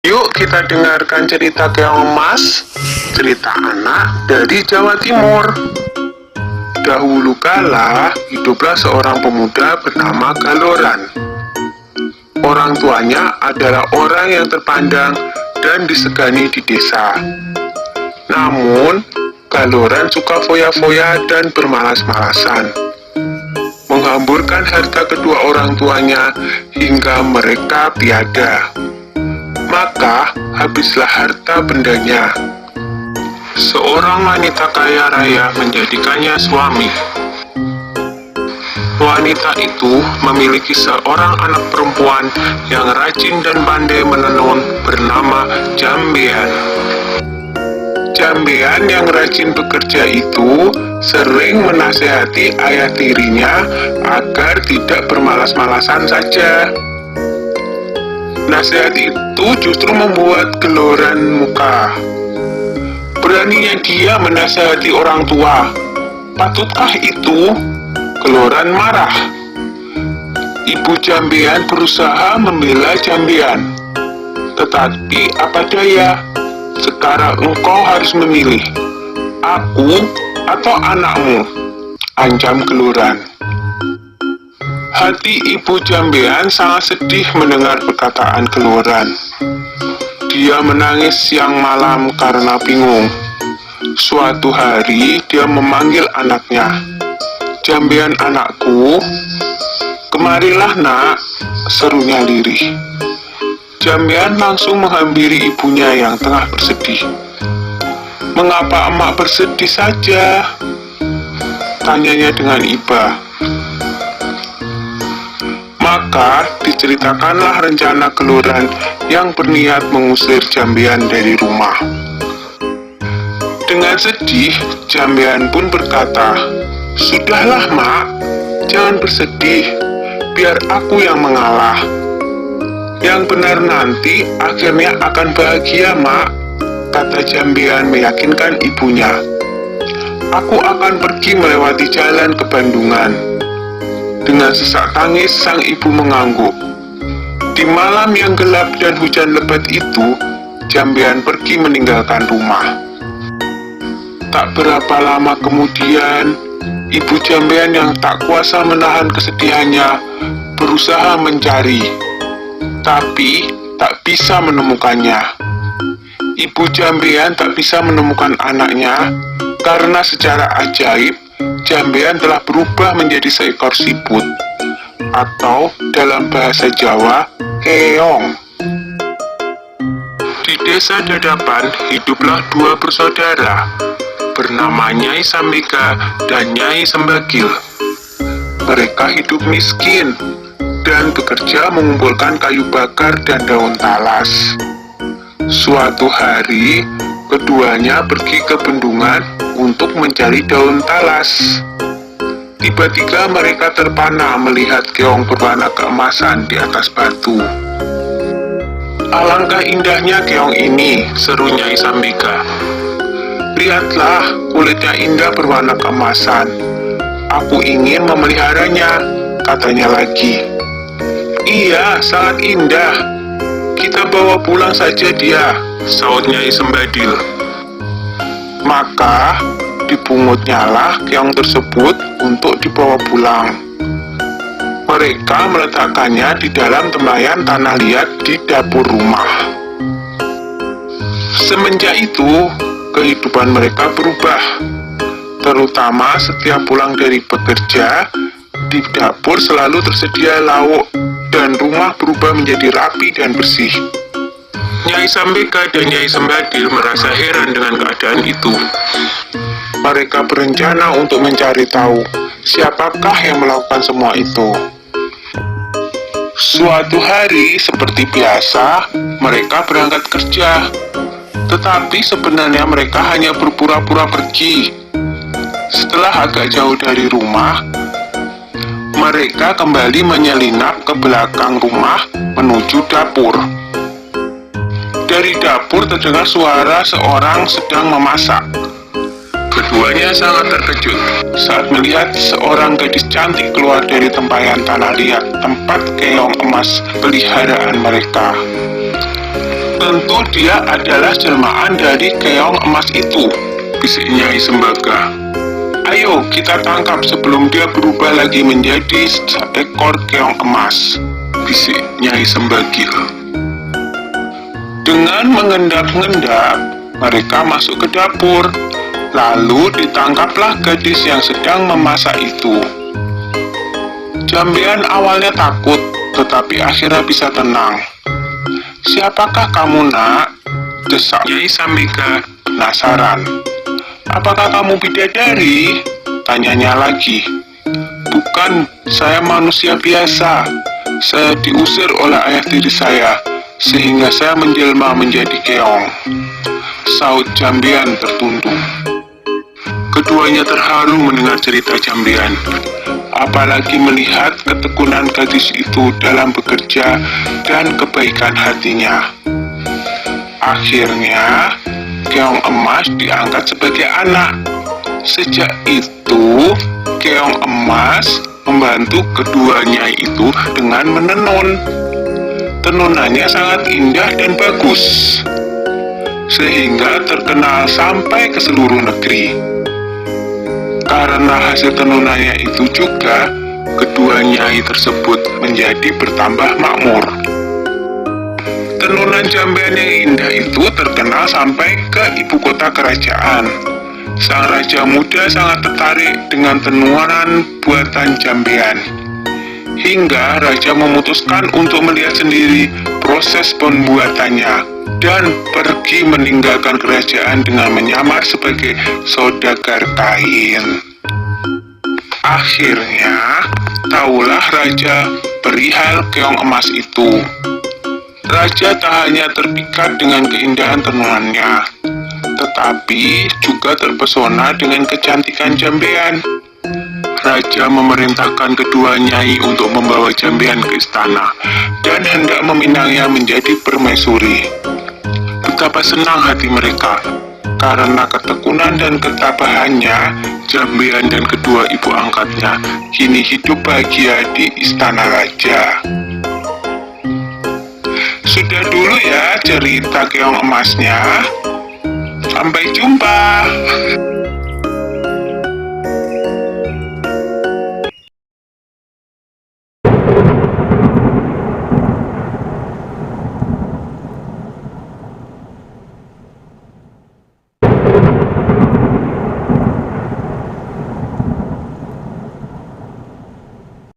Yuk kita dengarkan cerita Keong Emas, cerita anak dari Jawa Timur. Dahulu kala, hiduplah seorang pemuda bernama Galoran. Orang tuanya adalah orang yang terpandang dan disegani di desa. Namun, Galoran suka foya-foya dan bermalas-malasan, menghamburkan harta kedua orang tuanya hingga mereka tiada. Maka habislah harta bendanya. Seorang wanita kaya raya menjadikannya suami. Wanita itu memiliki seorang anak perempuan yang rajin dan pandai menenun bernama Jambean. Jambean yang rajin bekerja itu sering menasehati ayah tirinya agar tidak bermalas-malasan saja. Nasihat itu justru membuat Galoran muka. Beraninya dia menasihati orang tua. Patutkah itu? Galoran marah. Ibu Jambean berusaha membela Jambean. Tetapi apa daya? Sekarang engkau harus memilih, aku atau anakmu, ancam Galoran. Hati ibu Jambean sangat sedih mendengar perkataan Galoran. Dia menangis siang malam karena bingung. Suatu hari dia memanggil anaknya. "Jambean anakku, kemarilah nak," serunya lirih. Jambean langsung menghampiri ibunya yang tengah bersedih. "Mengapa emak bersedih saja?" tanyanya dengan iba. Maka diceritakanlah rencana Galoran yang berniat mengusir Jambean dari rumah. Dengan sedih, Jambean pun berkata, "Sudahlah mak, jangan bersedih, biar aku yang mengalah. Yang benar nanti akhirnya akan bahagia mak," kata Jambean meyakinkan ibunya. "Aku akan pergi melewati jalan ke Bandungan." Dengan sesak tangis, sang ibu mengangguk. Di malam yang gelap dan hujan lebat itu, Jambean pergi meninggalkan rumah. Tak berapa lama kemudian, ibu Jambean yang tak kuasa menahan kesedihannya berusaha mencari, tapi tak bisa menemukannya. Ibu Jambean tak bisa menemukan anaknya karena secara ajaib Jambean telah berubah menjadi seekor siput, atau dalam bahasa Jawa, keong. Di desa Dadapan hiduplah dua bersaudara, bernama Nyai Sambika dan Nyai Sembagil. Mereka hidup miskin dan bekerja mengumpulkan kayu bakar dan daun talas. Suatu hari, keduanya pergi ke bendungan untuk mencari daun talas. Tiba-tiba mereka terpana melihat keong berwarna keemasan di atas batu. "Alangkah indahnya keong ini," seru Nyai Sambika. "Lihatlah, kulitnya indah berwarna keemasan. Aku ingin memeliharanya," katanya lagi. "Iya, sangat indah. Kita bawa pulang saja dia," saut Nyai Sembadil. Maka dipungutnyalah keong tersebut untuk dibawa pulang. Mereka meletakkannya di dalam tempayan tanah liat di dapur rumah. Semenjak itu, kehidupan mereka berubah. Terutama setiap pulang dari bekerja, di dapur selalu tersedia lauk dan rumah berubah menjadi rapi dan bersih. Nyai Sambika dan Nyai Sembadil merasa heran dengan keadaan itu. Mereka berencana untuk mencari tahu siapakah yang melakukan semua itu. Suatu hari, seperti biasa, mereka berangkat kerja. Tetapi sebenarnya mereka hanya berpura-pura pergi. Setelah agak jauh dari rumah, mereka kembali menyelinap ke belakang rumah menuju dapur. Dari dapur terdengar suara seorang sedang memasak. Keduanya sangat terkejut saat melihat seorang gadis cantik keluar dari tempayan tanah liat tempat keong emas peliharaan mereka. Tentu dia adalah jelmaan dari keong emas itu, bisik Nyai Sembaga. Ayo kita tangkap sebelum dia berubah lagi menjadi seekor keong emas, bisik Nyai Sembagil. Dengan mengendap-endap, mereka masuk ke dapur. Lalu ditangkaplah gadis yang sedang memasak itu. Jambean awalnya takut, tetapi akhirnya bisa tenang. "Siapakah kamu, nak?" desak Nyai Sambika penasaran. "Apakah kamu bidadari?" tanyanya lagi. "Bukan, saya manusia biasa. Saya diusir oleh ayah tiri saya, sehingga saya menjelma menjadi keong," saut Jambean tertunduk. Keduanya terharu mendengar cerita Jambean, apalagi melihat ketekunan gadis itu dalam bekerja dan kebaikan hatinya. Akhirnya, keong emas diangkat sebagai anak. Sejak itu, keong emas membantu keduanya itu dengan menenun. Tenunannya sangat indah dan bagus, sehingga terkenal sampai ke seluruh negeri. Karena hasil tenunannya itu juga, kedua nyai tersebut menjadi bertambah makmur. Tenunan Jambean yang indah itu terkenal sampai ke ibu kota kerajaan. Sang raja muda sangat tertarik dengan tenunan buatan Jambean, hingga raja memutuskan untuk melihat sendiri proses pembuatannya dan pergi meninggalkan kerajaan dengan menyamar sebagai saudagar kain. Akhirnya, tahulah raja perihal keong emas itu. Raja tak hanya terpikat dengan keindahan tenunannya, tetapi juga terpesona dengan kecantikan Jambean. Raja memerintahkan kedua nyai untuk membawa Jambean ke istana dan hendak meminangnya menjadi permaisuri. Betapa senang hati mereka, karena ketekunan dan ketabahannya, Jambean dan kedua ibu angkatnya kini hidup bahagia di istana raja. Sudah dulu ya cerita keong emasnya. Sampai jumpa.